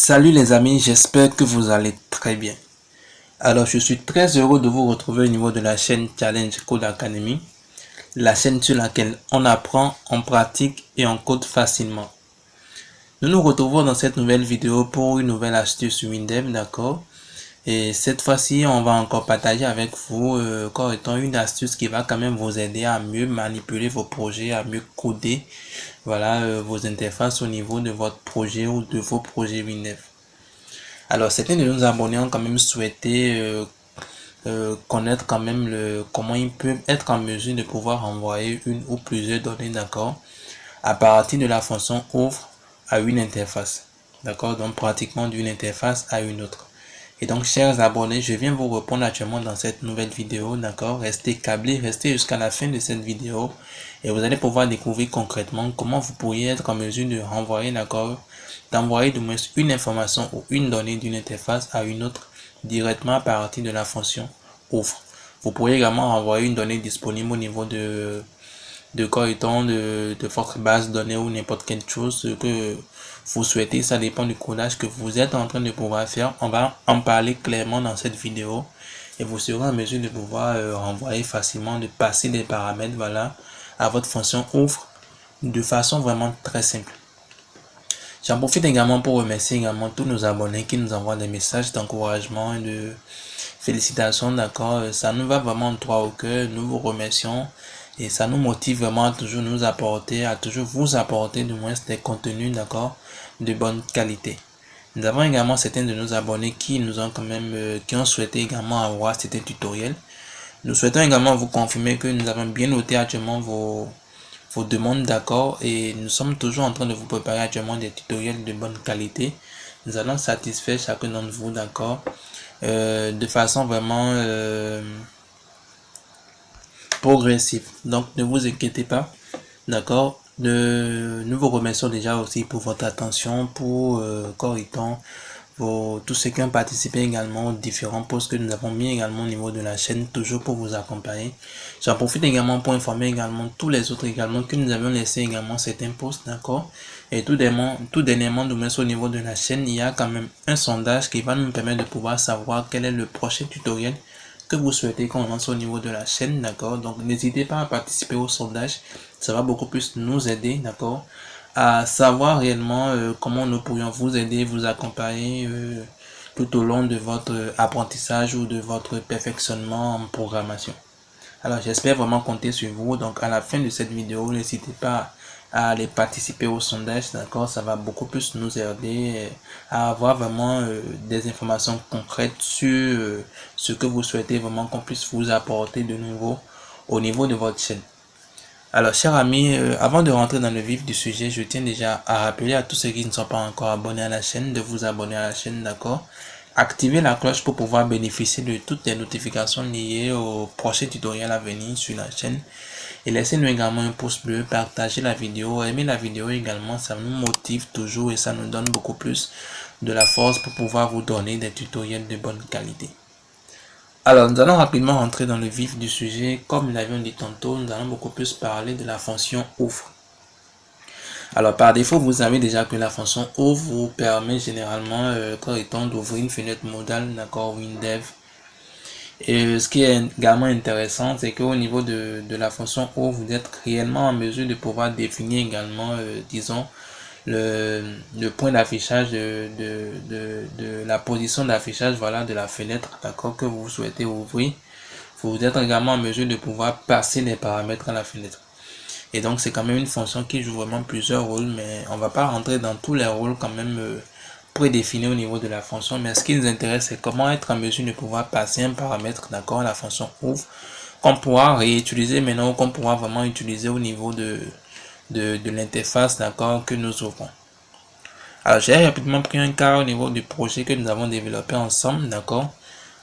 Salut les amis, j'espère que vous allez très bien. Alors, je suis très heureux de vous retrouver au niveau de la chaîne Challenge Code Academy, la chaîne sur laquelle on apprend, on pratique et on code facilement. Nous nous retrouvons dans cette nouvelle vidéo pour une nouvelle astuce WinDev, d'accord? Et cette fois-ci, on va encore partager avec vous encore étant une astuce qui va quand même vous aider à mieux manipuler vos projets, à mieux coder, voilà, vos interfaces au niveau de votre projet ou de vos projets WinDev. Alors, certains de nos abonnés ont quand même souhaité connaître quand même comment ils peuvent être en mesure de pouvoir envoyer une ou plusieurs données, d'accord, à partir de la fonction ouvre à une interface, d'accord, donc pratiquement d'une interface à une autre. Et donc, chers abonnés, je viens vous répondre actuellement dans cette nouvelle vidéo, d'accord, restez câblés, restez jusqu'à la fin de cette vidéo et vous allez pouvoir découvrir concrètement comment vous pourriez être en mesure de renvoyer, d'accord, d'envoyer de moins une information ou une donnée d'une interface à une autre directement à partir de la fonction ouvre. Vous pourriez également envoyer une donnée disponible au niveau de votre base de données ou n'importe quelle chose que vous souhaitez. Ça dépend du codage que vous êtes en train de pouvoir faire. On va en parler clairement dans cette vidéo et vous serez en mesure de pouvoir renvoyer facilement, de passer des paramètres, voilà, à votre fonction ouvre de façon vraiment très simple. J'en profite également pour remercier également tous nos abonnés qui nous envoient des messages d'encouragement et de félicitations, d'accord. Ça nous va vraiment droit au cœur. Nous vous remercions et ça nous motive vraiment à toujours nous apporter, à toujours vous apporter du moins des contenus, d'accord, de bonne qualité. Nous avons également certains de nos abonnés qui nous ont quand même, qui ont souhaité également avoir certains tutoriels. Nous souhaitons également vous confirmer que nous avons bien noté actuellement vos demandes, d'accord, et nous sommes toujours en train de vous préparer actuellement des tutoriels de bonne qualité. Nous allons satisfaire chacun d'entre vous, d'accord, de façon vraiment progressive. Donc ne vous inquiétez pas, d'accord. Nous vous remercions déjà aussi pour votre attention, pour corrigeant tous ceux qui ont participé également aux différents posts que nous avons mis également au niveau de la chaîne, toujours pour vous accompagner. J'en profite également pour informer également tous les autres également que nous avions laissé également certains posts, d'accord. Et tout dernièrement, au niveau de la chaîne, il y a quand même un sondage qui va nous permettre de pouvoir savoir quel est le prochain tutoriel que vous souhaitez qu'on lance au niveau de la chaîne, d'accord. Donc n'hésitez pas à participer au sondage, ça va beaucoup plus nous aider, d'accord, à savoir réellement comment nous pourrions vous aider, vous accompagner tout au long de votre apprentissage ou de votre perfectionnement en programmation. Alors j'espère vraiment compter sur vous. Donc à la fin de cette vidéo, n'hésitez pas à aller participer au sondage, d'accord, ça va beaucoup plus nous aider à avoir vraiment des informations concrètes sur ce que vous souhaitez vraiment qu'on puisse vous apporter de nouveau au niveau de votre chaîne. Alors, chers amis, avant de rentrer dans le vif du sujet, je tiens déjà à rappeler à tous ceux qui ne sont pas encore abonnés à la chaîne de vous abonner à la chaîne, d'accord? Activez la cloche pour pouvoir bénéficier de toutes les notifications liées au prochain tutoriel à venir sur la chaîne. Et laissez-nous également un pouce bleu, partagez la vidéo, aimez la vidéo également, ça nous motive toujours et ça nous donne beaucoup plus de la force pour pouvoir vous donner des tutoriels de bonne qualité. Alors, nous allons rapidement rentrer dans le vif du sujet. Comme nous l'avions dit tantôt, nous allons beaucoup plus parler de la fonction ouvre. Alors, par défaut, vous savez déjà que la fonction ouvre vous permet généralement, quand étant d'ouvrir une fenêtre modale, d'accord, WinDev. Et ce qui est également intéressant, c'est qu'au niveau de la fonction ouvre, vous êtes réellement en mesure de pouvoir définir également, disons, le point d'affichage de la position d'affichage, voilà, de la fenêtre, d'accord, que vous souhaitez ouvrir. Vous êtes également en mesure de pouvoir passer les paramètres à la fenêtre. Et donc c'est quand même une fonction qui joue vraiment plusieurs rôles, mais on va pas rentrer dans tous les rôles quand même prédéfinis au niveau de la fonction. Mais ce qui nous intéresse, c'est comment être en mesure de pouvoir passer un paramètre, d'accord, à la fonction ouvre, qu'on pourra réutiliser maintenant, qu'on pourra vraiment utiliser au niveau de l'interface, d'accord, que nous ouvrons. Alors j'ai rapidement pris un cas au niveau du projet que nous avons développé ensemble, d'accord.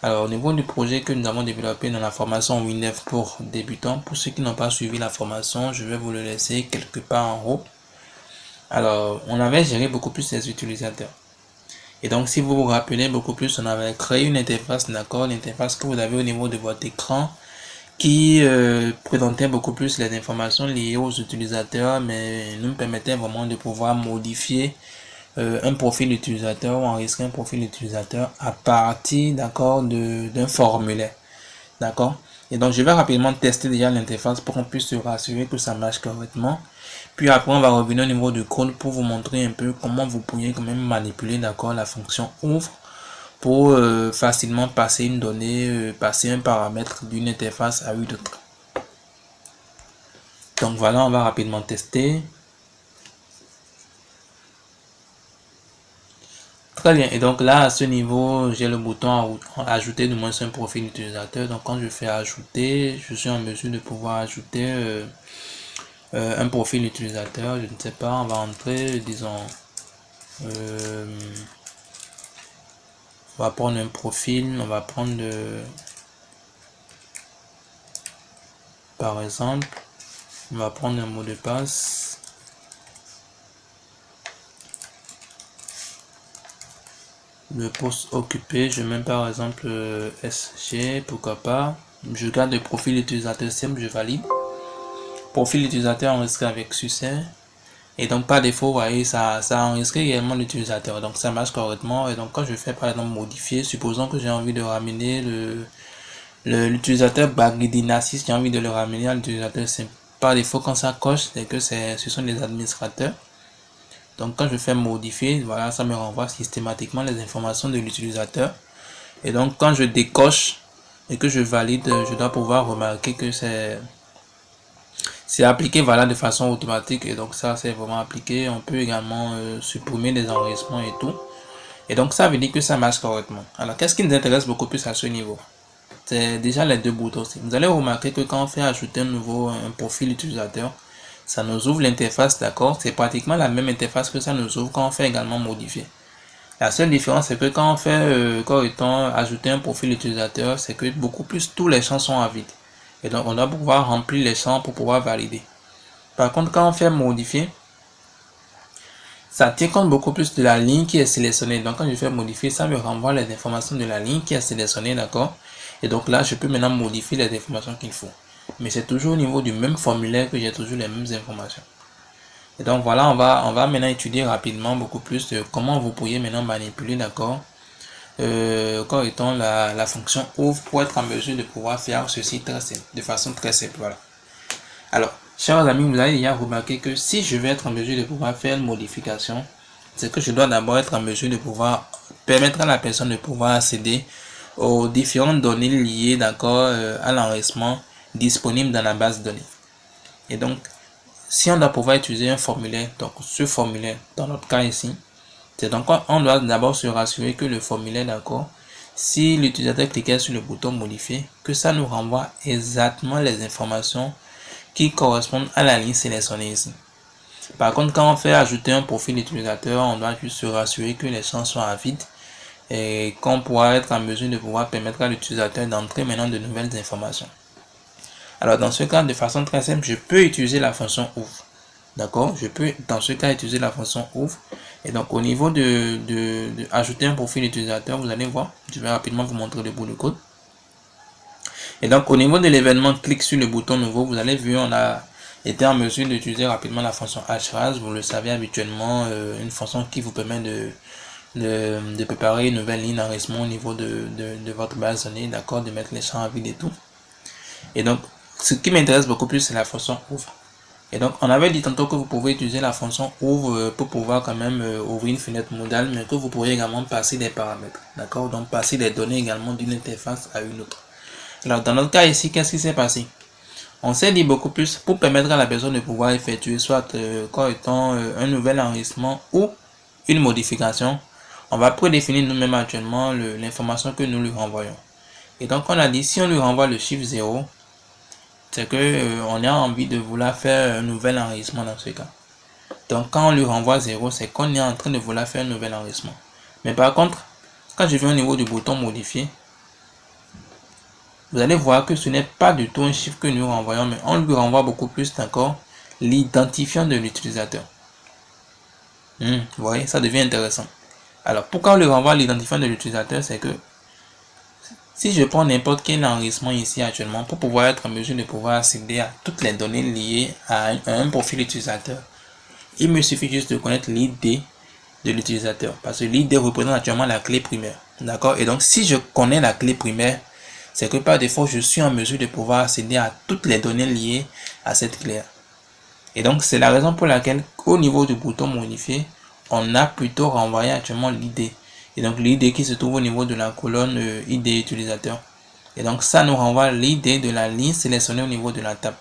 Alors au niveau du projet que nous avons développé dans la formation WinDev pour débutants, pour ceux qui n'ont pas suivi la formation, je vais vous le laisser quelque part en haut. Alors on avait géré beaucoup plus les utilisateurs. Et donc si vous vous rappelez beaucoup plus, on avait créé une interface, d'accord, l'interface que vous avez au niveau de votre écran, qui présentait beaucoup plus les informations liées aux utilisateurs, mais nous permettait vraiment de pouvoir modifier un profil utilisateur ou enregistrer un profil utilisateur à partir, d'accord, d'un formulaire. D'accord. Et donc, je vais rapidement tester déjà l'interface pour qu'on puisse se rassurer que ça marche correctement. Puis après, on va revenir au niveau du code pour vous montrer un peu comment vous pourriez quand même manipuler, d'accord, la fonction ouvre pour facilement passer une donnée, passer un paramètre d'une interface à une autre. Donc voilà, on va rapidement tester. Très bien. Et donc là, à ce niveau, j'ai le bouton ajouter de moins un profil utilisateur. Donc quand je fais ajouter, je suis en mesure de pouvoir ajouter un profil utilisateur. Je ne sais pas, on va entrer, disons, on va prendre un profil, on va prendre par exemple, on va prendre un mot de passe. Le poste occupé, je mets par exemple SG, pourquoi pas. Je garde le profil utilisateur simple, je valide. Profil utilisateur enregistré avec succès. Et donc par défaut, vous voyez, ça enregistre également l'utilisateur. Donc ça marche correctement. Et donc quand je fais par exemple modifier, supposons que j'ai envie de ramener l'utilisateur Bagdinassis, j'ai envie de le ramener à l'utilisateur simple. Par défaut, quand ça coche, c'est que ce sont les administrateurs. Donc quand je fais modifier, voilà, ça me renvoie systématiquement les informations de l'utilisateur. Et donc quand je décoche et que je valide, je dois pouvoir remarquer que c'est appliqué, voilà, de façon automatique. Et donc ça, c'est vraiment appliqué. On peut également supprimer les enregistrements et tout. Et donc ça veut dire que ça marche correctement. Alors qu'est-ce qui nous intéresse beaucoup plus à ce niveau? C'est déjà les deux boutons. Vous allez remarquer que quand on fait ajouter un profil utilisateur, ça nous ouvre l'interface, d'accord? C'est pratiquement la même interface que ça nous ouvre quand on fait également modifier. La seule différence, c'est que quand on fait ajouter un profil utilisateur, c'est que beaucoup plus tous les champs sont à vide. Et donc on doit pouvoir remplir les champs pour pouvoir valider. Par contre, quand on fait modifier, ça tient compte beaucoup plus de la ligne qui est sélectionnée. Donc quand je fais modifier, ça me renvoie les informations de la ligne qui est sélectionnée, d'accord? Et donc là, je peux maintenant modifier les informations qu'il faut. Mais c'est toujours au niveau du même formulaire que j'ai toujours les mêmes informations. Et donc voilà, on va maintenant étudier rapidement beaucoup plus de comment vous pourriez maintenant manipuler, d'accord, quand étant la fonction ouvre pour être en mesure de pouvoir faire ceci très simple, de façon très simple. Voilà. Alors, chers amis, vous avez déjà remarqué que si je veux être en mesure de pouvoir faire une modification, c'est que je dois d'abord être en mesure de pouvoir permettre à la personne de pouvoir accéder aux différentes données liées, d'accord, à l'enregistrement disponible dans la base de données. Et donc, si on doit pouvoir utiliser un formulaire, donc ce formulaire, dans notre cas ici, c'est donc on doit d'abord se rassurer que le formulaire, d'accord, si l'utilisateur cliquait sur le bouton modifier, que ça nous renvoie exactement les informations qui correspondent à la ligne sélectionnée ici. Par contre, quand on fait ajouter un profil utilisateur, on doit juste se rassurer que les champs sont à vide et qu'on pourra être en mesure de pouvoir permettre à l'utilisateur d'entrer maintenant de nouvelles informations. Alors dans ce cas, de façon très simple, je peux utiliser la fonction ouvre. D'accord? Je peux dans ce cas utiliser la fonction ouvre. Et donc au niveau de ajouter un profil utilisateur, vous allez voir, je vais rapidement vous montrer le bout de code. Et donc au niveau de l'événement, clique sur le bouton nouveau, vous allez voir, on a été en mesure d'utiliser rapidement la fonction hras. Vous le savez habituellement, une fonction qui vous permet de préparer une nouvelle ligne d'enregistrement au niveau de votre base de données, d'accord, de mettre les champs à vide et tout. Et donc ce qui m'intéresse beaucoup plus, c'est la fonction ouvre. Et donc, on avait dit tantôt que vous pouvez utiliser la fonction ouvre pour pouvoir quand même ouvrir une fenêtre modale, mais que vous pourriez également passer des paramètres. D'accord? Donc, passer des données également d'une interface à une autre. Alors, dans notre cas ici, qu'est-ce qui s'est passé? On s'est dit beaucoup plus pour permettre à la personne de pouvoir effectuer soit un nouvel enregistrement ou une modification. On va prédéfinir nous-mêmes actuellement l'information que nous lui renvoyons. Et donc, on a dit si on lui renvoie le chiffre 0, c'est que on a envie de vouloir faire un nouvel enregistrement dans ce cas. Donc quand on lui renvoie 0, c'est qu'on est en train de vouloir faire un nouvel enregistrement. Mais par contre, quand je vais au niveau du bouton modifier, vous allez voir que ce n'est pas du tout un chiffre que nous renvoyons, mais on lui renvoie beaucoup plus d'accord l'identifiant de l'utilisateur. Vous voyez, ça devient intéressant. Alors pourquoi on lui renvoie l'identifiant de l'utilisateur, c'est que si je prends n'importe quel enregistrement ici actuellement, pour pouvoir être en mesure de pouvoir accéder à toutes les données liées à un profil utilisateur, il me suffit juste de connaître l'ID de l'utilisateur. Parce que l'ID représente actuellement la clé primaire. D'accord? Et donc, si je connais la clé primaire, c'est que par défaut, je suis en mesure de pouvoir accéder à toutes les données liées à cette clé. Et donc, c'est la raison pour laquelle, au niveau du bouton modifier, on a plutôt renvoyé actuellement l'ID. Et donc, l'ID qui se trouve au niveau de la colonne ID utilisateur. Et donc, ça nous renvoie l'ID de la ligne sélectionnée au niveau de la table.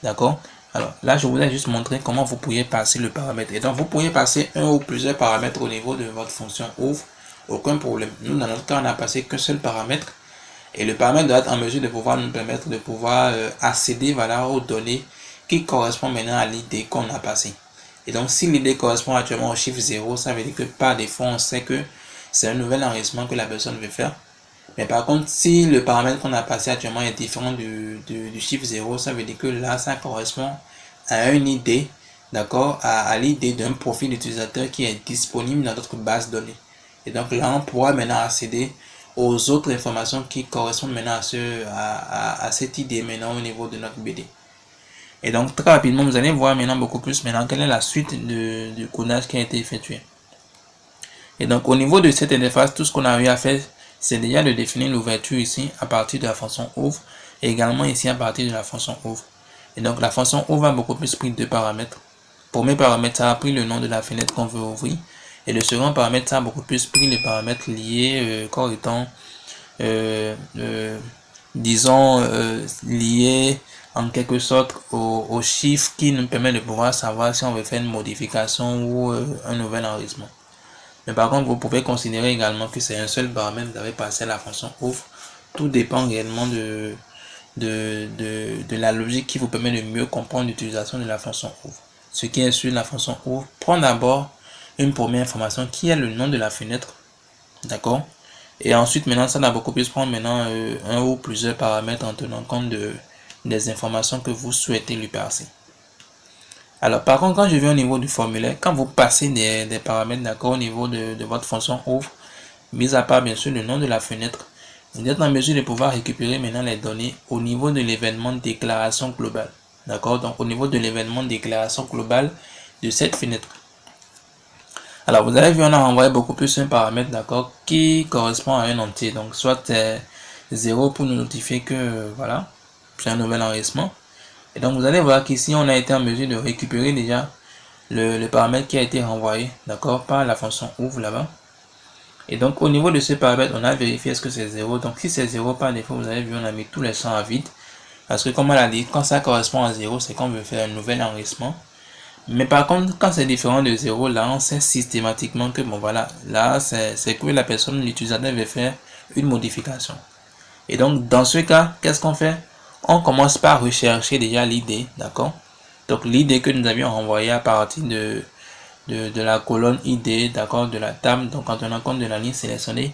D'accord? Alors, là, je vous ai juste montré comment vous pourriez passer le paramètre. Et donc, vous pourriez passer un ou plusieurs paramètres au niveau de votre fonction ouvre. Aucun problème. Nous, dans notre cas, on n'a passé qu'un seul paramètre. Et le paramètre doit être en mesure de pouvoir nous permettre de pouvoir accéder voilà, aux données qui correspondent maintenant à l'idée qu'on a passée. Et donc, si l'idée correspond actuellement au chiffre 0, ça veut dire que par défaut, on sait que c'est un nouvel enregistrement que la personne veut faire. Mais par contre, si le paramètre qu'on a passé actuellement est différent du chiffre 0, ça veut dire que là, ça correspond à une idée, d'accord, à l'idée d'un profil d'utilisateur qui est disponible dans notre base de données. Et donc là, on pourra maintenant accéder aux autres informations qui correspondent maintenant à cette idée maintenant au niveau de notre BD. Et donc très rapidement, vous allez voir maintenant beaucoup plus maintenant quelle est la suite du codage qui a été effectué. Et donc au niveau de cette interface, tout ce qu'on a eu à faire, c'est déjà de définir l'ouverture ici à partir de la fonction ouvre et également ici à partir de la fonction ouvre. Et donc la fonction ouvre a beaucoup plus pris deux paramètres. Premier paramètre, ça a pris le nom de la fenêtre qu'on veut ouvrir. Et le second paramètre, ça a beaucoup plus pris les paramètres liés comme étant, disons, liés en quelque sorte au chiffre qui nous permet de pouvoir savoir si on veut faire une modification ou un nouvel enregistrement. Mais par contre, vous pouvez considérer également que c'est un seul paramètre, vous avez passé à la fonction ouvre. Tout dépend réellement de la logique qui vous permet de mieux comprendre l'utilisation de la fonction ouvre. Ce qui est sur la fonction ouvre, prend d'abord une première information qui est le nom de la fenêtre. D'accord? Et ensuite, maintenant, ça va beaucoup plus prendre maintenant un ou plusieurs paramètres en tenant compte des informations que vous souhaitez lui passer. Alors, par contre, quand je viens au niveau du formulaire, quand vous passez des paramètres, d'accord, au niveau de votre fonction ouvre, mis à part bien sûr le nom de la fenêtre, vous êtes en mesure de pouvoir récupérer maintenant les données au niveau de l'événement déclaration globale. D'accord? Donc, au niveau de l'événement déclaration globale de cette fenêtre. Alors, vous avez vu, on a envoyé beaucoup plus un paramètre, d'accord, qui correspond à un entier. Donc, soit 0 pour nous notifier que, voilà, c'est un nouvel enregistrement. Et donc, vous allez voir qu'ici, on a été en mesure de récupérer déjà le paramètre qui a été renvoyé, d'accord, par la fonction ouvre là-bas. Et donc, au niveau de ce paramètre, on a vérifié est-ce que c'est 0. Donc, si c'est 0 par défaut, vous avez vu, on a mis tous les champs à vide. Parce que, comme on l'a dit, quand ça correspond à 0, c'est qu'on veut faire un nouvel enregistrement. Mais par contre, quand c'est différent de 0, là, on sait systématiquement que, bon, voilà, là, c'est que la personne, l'utilisateur veut faire une modification. Et donc, dans ce cas, qu'est-ce qu'on fait? On commence par rechercher déjà l'idée, d'accord? Donc, l'idée que nous avions renvoyée à partir de la colonne ID, d'accord, de la table, donc en tenant compte de la ligne sélectionnée,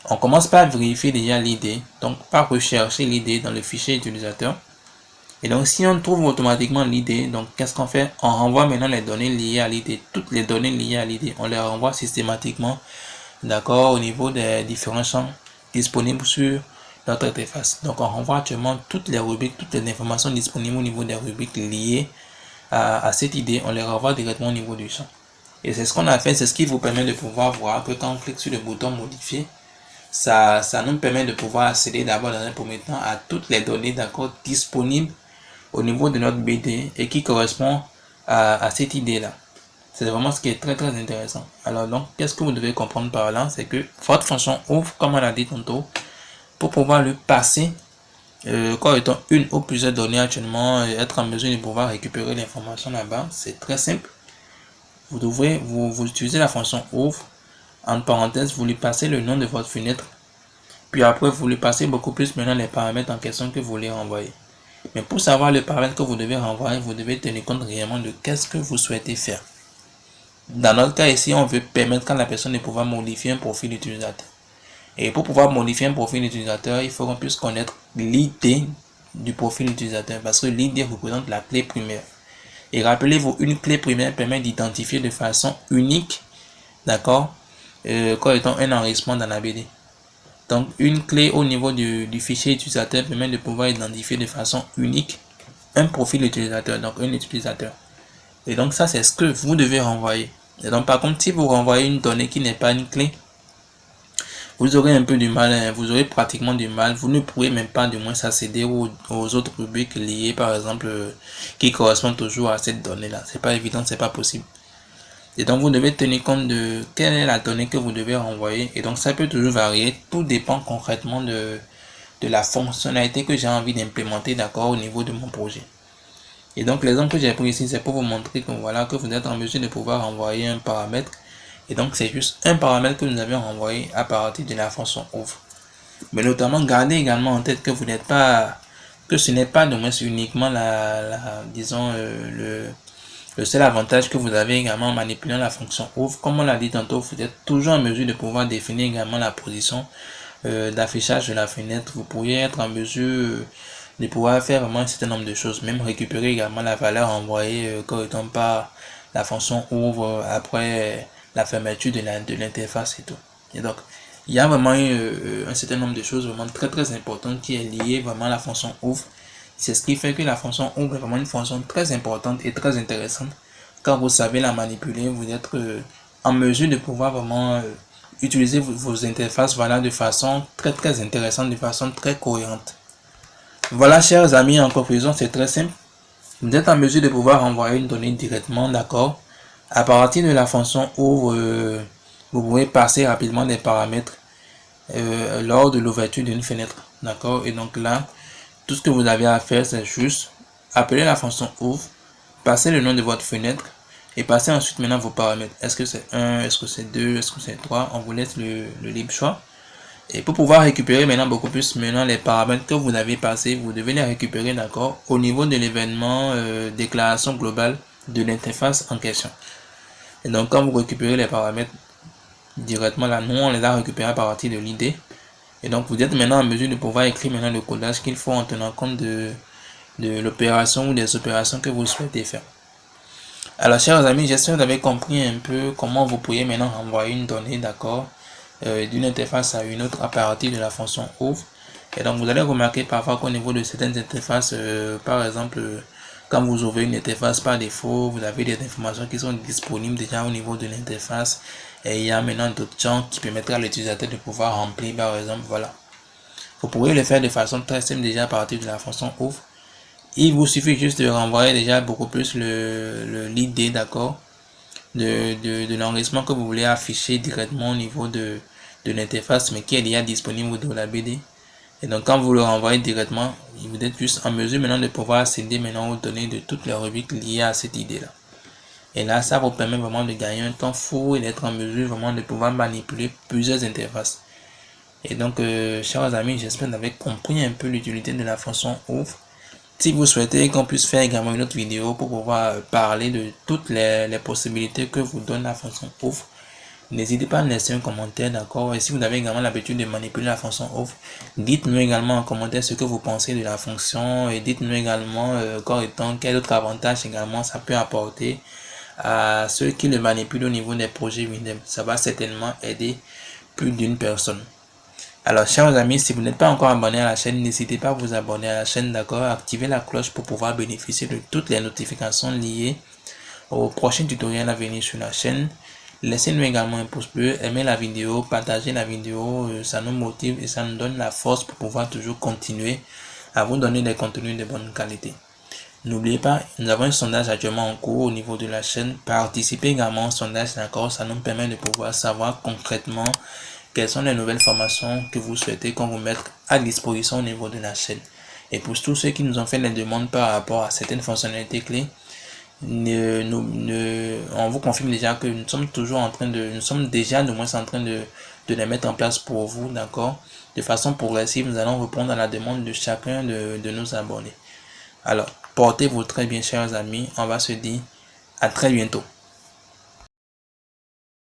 on commence par vérifier déjà l'idée, donc par rechercher l'idée dans le fichier utilisateur. Et donc, si on trouve automatiquement l'idée, donc qu'est-ce qu'on fait? On renvoie maintenant les données liées à l'idée, toutes les données liées à l'idée, on les renvoie systématiquement, d'accord, au niveau des différents champs disponibles sur notre interface. Donc, on renvoie actuellement toutes les rubriques, toutes les informations disponibles au niveau des rubriques liées à cette idée, on les renvoie directement au niveau du champ. Et c'est ce qu'on a fait, c'est ce qui vous permet de pouvoir voir que quand on clique sur le bouton modifier, ça nous permet de pouvoir accéder d'abord dans un premier temps à toutes les données d'accord disponibles au niveau de notre BD et qui correspond à cette idée-là. C'est vraiment ce qui est très très intéressant. Alors donc, qu'est-ce que vous devez comprendre par là? C'est que votre fonction ouvre, comme on l'a dit tantôt, pour pouvoir le passer, quand étant une ou plusieurs données actuellement, être en mesure de pouvoir récupérer l'information là-bas, c'est très simple. Vous devrez, vous utilisez la fonction ouvre, en parenthèse, vous lui passez le nom de votre fenêtre, puis après vous lui passez beaucoup plus maintenant les paramètres en question que vous voulez renvoyer. Mais pour savoir le paramètre que vous devez renvoyer, vous devez tenir compte réellement de qu'est-ce que vous souhaitez faire. Dans notre cas ici, on veut permettre à la personne de pouvoir modifier un profil utilisateur. Et pour pouvoir modifier un profil utilisateur, il faut qu'on puisse connaître l'idée du profil utilisateur parce que l'idée représente la clé primaire. Et rappelez-vous, une clé primaire permet d'identifier de façon unique, d'accord, comme étant un enregistrement dans la BD. Donc, une clé au niveau du fichier utilisateur permet de pouvoir identifier de façon unique un profil utilisateur, donc un utilisateur. Et donc, ça, c'est ce que vous devez renvoyer. Et donc par contre, si vous renvoyez une donnée qui n'est pas une clé, vous aurez un peu du mal, hein, vous aurez pratiquement du mal, vous ne pourrez même pas du moins accéder aux autres rubriques liées par exemple qui correspondent toujours à cette donnée là. C'est pas évident, c'est pas possible. Et donc vous devez tenir compte de quelle est la donnée que vous devez renvoyer. Et donc ça peut toujours varier, tout dépend concrètement de la fonctionnalité que j'ai envie d'implémenter, d'accord, au niveau de mon projet. Et donc l'exemple que j'ai pris ici, c'est pour vous montrer que voilà, que vous êtes en mesure de pouvoir envoyer un paramètre. Et donc c'est juste un paramètre que nous avions renvoyé à partir de la fonction ouvre. Mais notamment gardez également en tête que vous n'êtes pas, que ce n'est pas de moins uniquement disons le seul avantage que vous avez également en manipulant la fonction ouvre. Comme on l'a dit tantôt, vous êtes toujours en mesure de pouvoir définir également la position d'affichage de la fenêtre. Vous pourriez être en mesure de pouvoir faire vraiment un certain nombre de choses, même récupérer également la valeur envoyée correspondant par la fonction ouvre après la fermeture de l'interface et tout. Et donc, il y a vraiment un certain nombre de choses vraiment très importantes qui est lié vraiment à la fonction ouvre. C'est ce qui fait que la fonction ouvre est vraiment une fonction très importante et très intéressante. Quand vous savez la manipuler, vous êtes en mesure de pouvoir vraiment utiliser vos interfaces voilà, de façon très intéressante, de façon très cohérente. Voilà, chers amis, en conclusion, c'est très simple. Vous êtes en mesure de pouvoir envoyer une donnée directement, d'accord. À partir de la fonction ouvre, vous pouvez passer rapidement des paramètres lors de l'ouverture d'une fenêtre, d'accord. Et donc là, tout ce que vous avez à faire, c'est juste appeler la fonction ouvre, passer le nom de votre fenêtre et passer ensuite maintenant vos paramètres. Est-ce que c'est 1, est-ce que c'est 2, est-ce que c'est 3? On vous laisse le libre choix. Et pour pouvoir récupérer maintenant beaucoup plus maintenant les paramètres que vous avez passés, vous devez les récupérer d'accord au niveau de l'événement déclaration globale de l'interface en question. Et donc quand vous récupérez les paramètres directement là, nous on les a récupérés à partir de l'idée. Et donc vous êtes maintenant en mesure de pouvoir écrire maintenant le codage qu'il faut en tenant compte de l'opération ou des opérations que vous souhaitez faire. Alors chers amis, j'espère que vous avez compris un peu comment vous pouvez maintenant envoyer une donnée, d'accord, d'une interface à une autre à partir de la fonction ouvre. Et donc vous allez remarquer parfois qu'au niveau de certaines interfaces, par exemple, quand vous ouvrez une interface par défaut, vous avez des informations qui sont disponibles déjà au niveau de l'interface. Et il y a maintenant d'autres champs qui permettraient à l'utilisateur de pouvoir remplir, par exemple, voilà. Vous pourrez le faire de façon très simple déjà à partir de la fonction ouvre. Il vous suffit juste de renvoyer déjà beaucoup plus l'idée, d'accord, de l'enregistrement que vous voulez afficher directement au niveau de l'interface, mais qui est déjà disponible dans la BD. Et donc, quand vous le renvoyez directement, vous êtes juste en mesure maintenant de pouvoir accéder maintenant aux données de toutes les rubriques liées à cette idée-là. Et là, ça vous permet vraiment de gagner un temps fou et d'être en mesure vraiment de pouvoir manipuler plusieurs interfaces. Et donc, chers amis, j'espère que vous avez compris un peu l'utilité de la fonction ouvre. Si vous souhaitez qu'on puisse faire également une autre vidéo pour pouvoir parler de toutes les possibilités que vous donne la fonction ouvre, n'hésitez pas à laisser un commentaire, d'accord. Et si vous avez également l'habitude de manipuler la fonction ouvre, dites-nous également en commentaire ce que vous pensez de la fonction et dites-nous également quel autre avantage également ça peut apporter à ceux qui le manipulent au niveau des projets Windows. Ça va certainement aider plus d'une personne. Alors, chers amis, si vous n'êtes pas encore abonné à la chaîne, n'hésitez pas à vous abonner à la chaîne, d'accord, activez la cloche pour pouvoir bénéficier de toutes les notifications liées aux prochains tutoriels à venir sur la chaîne. Laissez-nous également un pouce bleu, aimez la vidéo, partagez la vidéo, ça nous motive et ça nous donne la force pour pouvoir toujours continuer à vous donner des contenus de bonne qualité. N'oubliez pas, nous avons un sondage actuellement en cours au niveau de la chaîne. Participez également au sondage, d'accord, ça nous permet de pouvoir savoir concrètement quelles sont les nouvelles formations que vous souhaitez qu'on vous mette à disposition au niveau de la chaîne. Et pour tous ceux qui nous ont fait des demandes par rapport à certaines fonctionnalités clés, on vous confirme déjà que nous sommes déjà de moins en train de les mettre en place pour vous, d'accord. De façon progressive, nous allons répondre à la demande de chacun de nos abonnés. Alors, portez-vous très bien, chers amis. On va se dire à très bientôt.